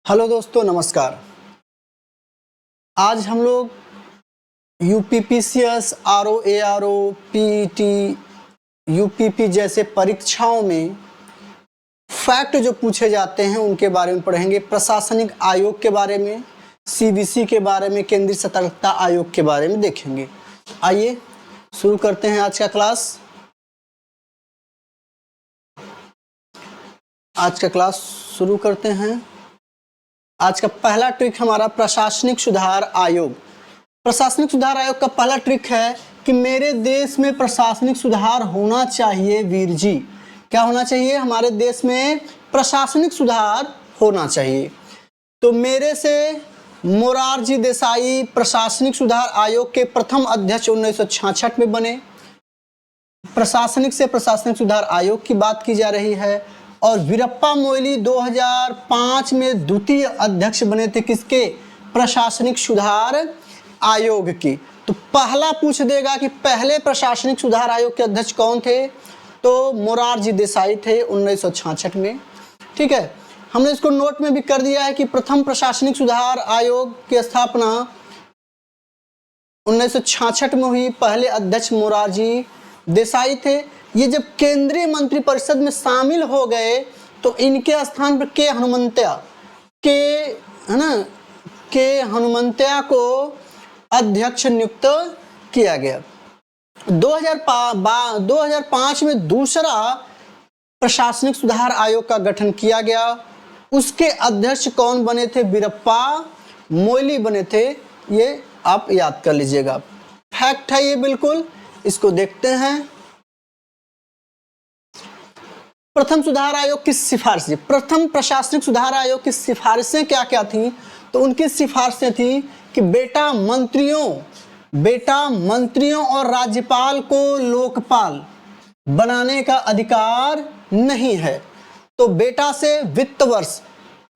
Hello दोस्तों, नमस्कार। आज हम लोग UPPCS, RO, ARO, PET, UPP जैसे परीक्षाओं में फैक्ट जो पूछे जाते हैं उनके बारे में पढ़ेंगे। प्रशासनिक आयोग के बारे में, सीबीसी के बारे में, केंद्रीय सतर्कता आयोग के बारे में देखेंगे। आइए शुरू करते हैं आज का क्लास। शुरू करते हैं। आज का पहला ट्रिक हमारा प्रशासनिक सुधार आयोग। प्रशासनिक सुधार आयोग का पहला ट्रिक है कि मेरे देश में प्रशासनिक सुधार होना चाहिए। वीर जी, क्या होना चाहिए? हमारे देश में प्रशासनिक सुधार होना चाहिए। तो मेरे से मोरारजी देसाई प्रशासनिक सुधार आयोग के प्रथम अध्यक्ष 1966 में बने। प्रशासनिक से प्रशासनिक सुधार आयोग की बात की जा रही है। और वीरप्पा मोइली 2005 में द्वितीय अध्यक्ष बने थे किसके? प्रशासनिक सुधार आयोग की। तो पहला पूछ देगा कि पहले प्रशासनिक सुधार आयोग के अध्यक्ष कौन थे? तो मोरारजी देसाई थे 1966 में। ठीक है, हमने इसको नोट में भी कर दिया है कि प्रथम प्रशासनिक सुधार आयोग की स्थापना 1966 में हुई। पहले अध्यक्ष मोरारजी देसाई थे। ये जब केंद्रीय मंत्रिपरिषद में शामिल हो गए तो इनके स्थान पर के हनुमंतिया को अध्यक्ष नियुक्त किया गया। 2005 में दूसरा प्रशासनिक सुधार आयोग का गठन किया गया। उसके अध्यक्ष कौन बने थे? वीरप्पा मोइली बने थे। ये आप याद कर लीजिएगा, फैक्ट है ये बिल्कुल। इसको देखते हैं। प्रथम सुधार आयोग की सिफारिशें, प्रथम प्रशासनिक सुधार आयोग की सिफारिशें क्या क्या थी? तो उनकी सिफारिशें थी कि बेटा मंत्रियों और राज्यपाल को लोकपाल बनाने का अधिकार नहीं है। तो बेटा से वित्त वर्ष,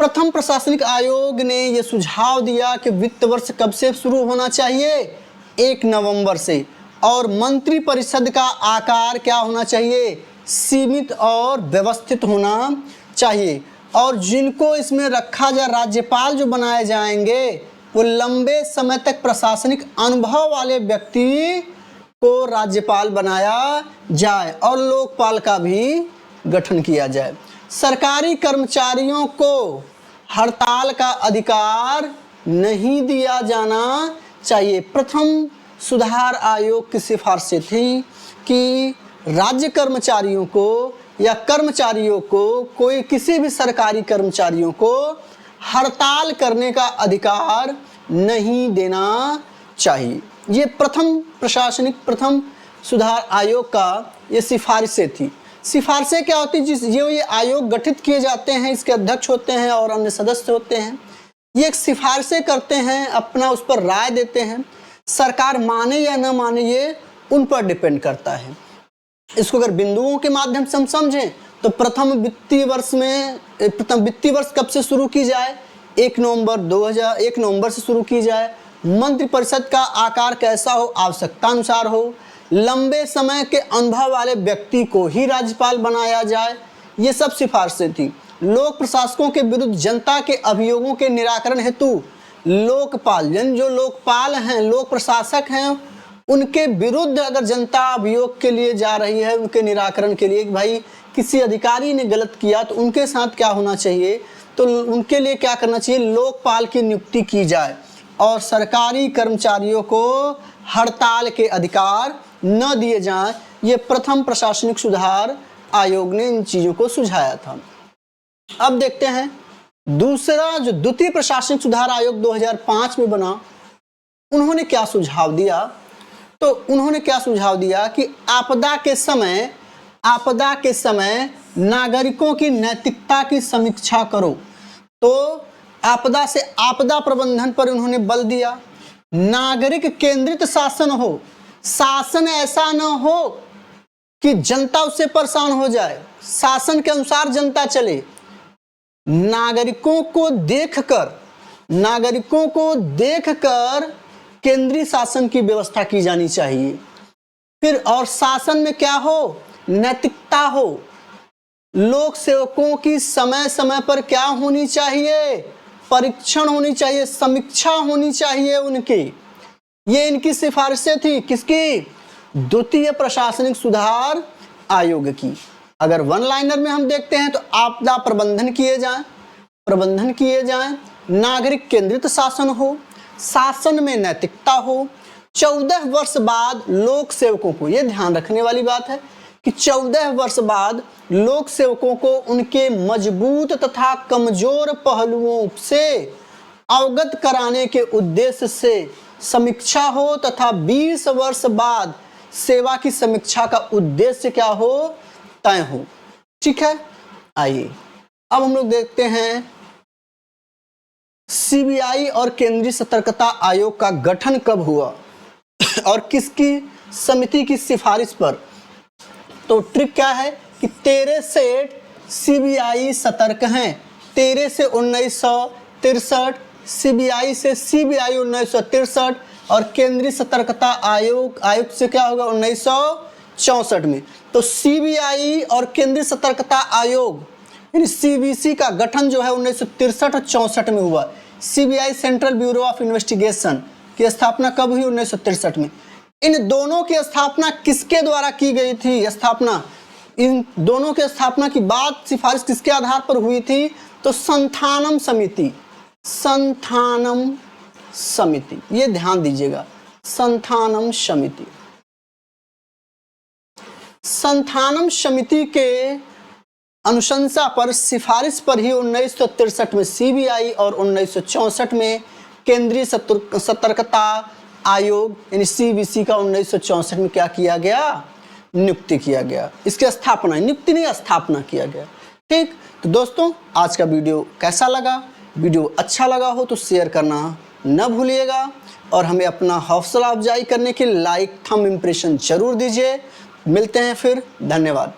प्रथम प्रशासनिक आयोग ने यह सुझाव दिया कि वित्त वर्ष कब से शुरू होना चाहिए? 1 नवंबर से। और मंत्री परिषद का आकार क्या होना चाहिए? सीमित और व्यवस्थित होना चाहिए। और जिनको इसमें रखा जाए, राज्यपाल जो बनाए जाएंगे, वो लंबे समय तक प्रशासनिक अनुभव वाले व्यक्ति को राज्यपाल बनाया जाए और लोकपाल का भी गठन किया जाए। सरकारी कर्मचारियों को हड़ताल का अधिकार नहीं दिया जाना चाहिए। प्रथम सुधार आयोग की सिफारिशें थी कि राज्य कर्मचारियों को या कर्मचारियों को, कोई किसी भी सरकारी कर्मचारियों को हड़ताल करने का अधिकार नहीं देना चाहिए। ये प्रथम सुधार आयोग का ये सिफारिशें थी। सिफारिशें क्या होती? ये आयोग गठित किए जाते हैं, इसके अध्यक्ष होते हैं और अन्य सदस्य होते हैं। ये एक सिफारिशें करते हैं, अपना उस पर राय देते हैं। सरकार माने या न माने ये उन पर डिपेंड करता है। इसको अगर बिंदुओं के माध्यम से हम समझें तो प्रथम वित्तीय वर्ष कब से शुरू की जाए? 1 नवंबर से शुरू की जाए। मंत्रिपरिषद का आकार कैसा हो? आवश्यकता अनुसार हो। लंबे समय के अनुभव वाले व्यक्ति को ही राज्यपाल बनाया जाए। ये सब सिफारिशें थी। लोक प्रशासकों के विरुद्ध जनता के अभियोगों के निराकरण हेतु लोकपाल, जो लोकपाल हैं, लोक प्रशासक हैं, उनके विरुद्ध अगर जनता अभियोग के लिए जा रही है, उनके निराकरण के लिए, भाई किसी अधिकारी ने गलत किया तो उनके साथ क्या होना चाहिए, तो उनके लिए क्या करना चाहिए? लोकपाल की नियुक्ति की जाए और सरकारी कर्मचारियों को हड़ताल के अधिकार न दिए जाएं। ये प्रथम प्रशासनिक सुधार आयोग ने इन चीज़ों को सुझाया था। अब देखते हैं दूसरा, जो द्वितीय प्रशासनिक सुधार आयोग 2005 में बना, उन्होंने क्या सुझाव दिया? तो उन्होंने क्या सुझाव दिया कि आपदा के समय नागरिकों की नैतिकता की समीक्षा करो। तो आपदा प्रबंधन पर उन्होंने बल दिया। नागरिक केंद्रित शासन हो, शासन ऐसा न हो कि जनता उससे परेशान हो जाए, शासन के अनुसार जनता चले। नागरिकों को देखकर केंद्रीय शासन की व्यवस्था की जानी चाहिए। फिर और शासन में क्या हो? नैतिकता हो। लोक सेवकों की समय समय पर क्या होनी चाहिए? परीक्षण होनी चाहिए, समीक्षा होनी चाहिए उनकी। ये इनकी सिफारिशें थी, किसकी? द्वितीय प्रशासनिक सुधार आयोग की। अगर वन लाइनर में हम देखते हैं तो आपदा प्रबंधन किए जाएं, नागरिक केंद्रित शासन हो, शासन में नैतिकता हो, 14 वर्ष बाद लोक सेवकों को, ये ध्यान रखने वाली बात है कि 14 वर्ष बाद लोक सेवकों को उनके मजबूत तथा कमजोर पहलुओं से अवगत कराने के उद्देश्य से समीक्षा हो तथा 20 वर्ष बाद सेवा की समीक्षा का उद्देश्य क्या हो? तय हो। ठीक है, आइए अब हम लोग देखते हैं सीबीआई और केंद्रीय सतर्कता आयोग का गठन कब हुआ और किसकी समिति की सिफारिश पर। तो ट्रिक क्या है कि 13 से सीबीआई सतर्क हैं, 13 से 1963, सीबीआई से सीबीआई 1963 और केंद्रीय सतर्कता आयोग से क्या होगा 1964 में। तो सीबीआई और केंद्रीय सतर्कता आयोग यानी सीबीसी का गठन जो है 1963 और 64 में हुआ। CBI central bureau of investigation की स्थापना कब हुई? 1963 में। इन दोनों की स्थापना किसके द्वारा की गई थी? इन दोनों की स्थापना की बात सिफारिश किसके आधार पर हुई थी? तो संथानम समिति, ये ध्यान दीजिएगा, संथानम समिति के अनुशंसा पर, सिफारिश पर ही 1963 में सीबीआई और 1964 में केंद्रीय सतर्कता आयोग यानी सीबीसी का 1964 में क्या किया गया? नियुक्ति किया गया। इसकी स्थापना, नियुक्ति नहीं, स्थापना किया गया। ठीक, तो दोस्तों आज का वीडियो कैसा लगा? वीडियो अच्छा लगा हो तो शेयर करना न भूलिएगा और हमें अपना हौसला अफजाई करने के लाइक थंब इम्प्रेशन जरूर दीजिए। मिलते हैं फिर, धन्यवाद।